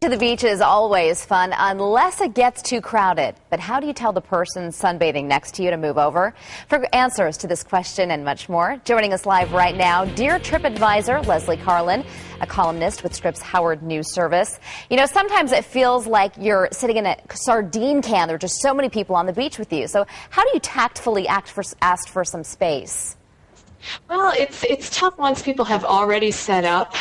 to the beach is always fun unless it gets too crowded. But how do you tell the person sunbathing next to you to move over? For answers to this question and much more, joining us live right now, Dear TripAdvisor, Leslie Carlin, a columnist with Scripps Howard News Service. You know, sometimes it feels like you're sitting in a sardine can. There are just so many people on the beach with you. So how do you tactfully ask for some space? Well, it's tough once people have already set up.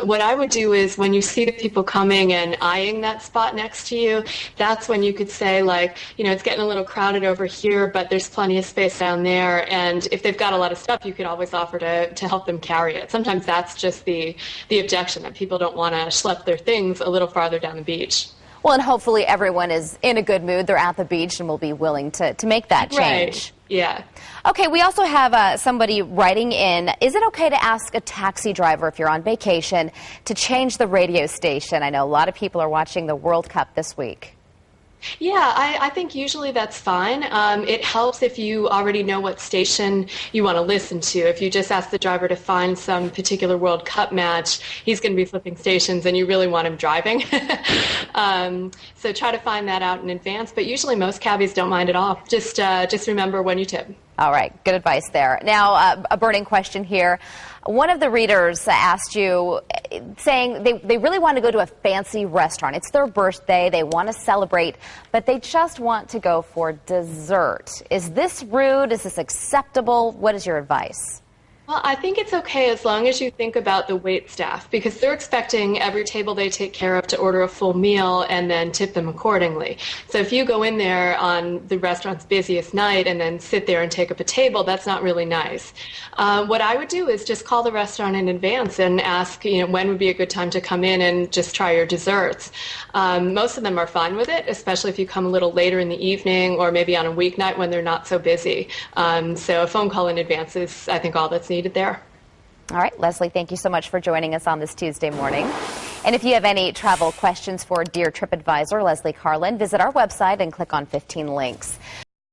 What I would do is when you see the people coming and eyeing that spot next to you, that's when you could say, like, you know, it's getting a little crowded over here, but there's plenty of space down there. And if they've got a lot of stuff, you could always offer to help them carry it. Sometimes that's just the objection, that people don't want to schlep their things a little farther down the beach. Well, and hopefully everyone is in a good mood. They're at the beach and will be willing to make that change. Right. Yeah. Okay, we also have somebody writing in. Is it okay to ask a taxi driver, if you're on vacation, to change the radio station? I know a lot of people are watching the World Cup this week. Yeah, I think usually that's fine. It helps if you already know what station you want to listen to. If you just ask the driver to find some particular World Cup match, he's going to be flipping stations and you really want him driving. So try to find that out in advance. But usually most cabbies don't mind at all. Just remember when you tip. All right, good advice there. Now, a burning question here. One of the readers asked you, saying they really want to go to a fancy restaurant. It's their birthday. They want to celebrate, but they just want to go for dessert. Is this rude? Is this acceptable? What is your advice? Well, I think it's okay as long as you think about the wait staff, because they're expecting every table they take care of to order a full meal and then tip them accordingly. So if you go in there on the restaurant's busiest night and then sit there and take up a table, that's not really nice. What I would do is just call the restaurant in advance and ask, you know, when would be a good time to come in and just try your desserts. Most of them are fine with it, especially if you come a little later in the evening or maybe on a weeknight when they're not so busy. So a phone call in advance is, I think, all that's needed there. All right, Leslie, thank you so much for joining us on this Tuesday morning. And if you have any travel questions for Dear TripAdvisor, Leslie Carlin, visit our website and click on 15 links.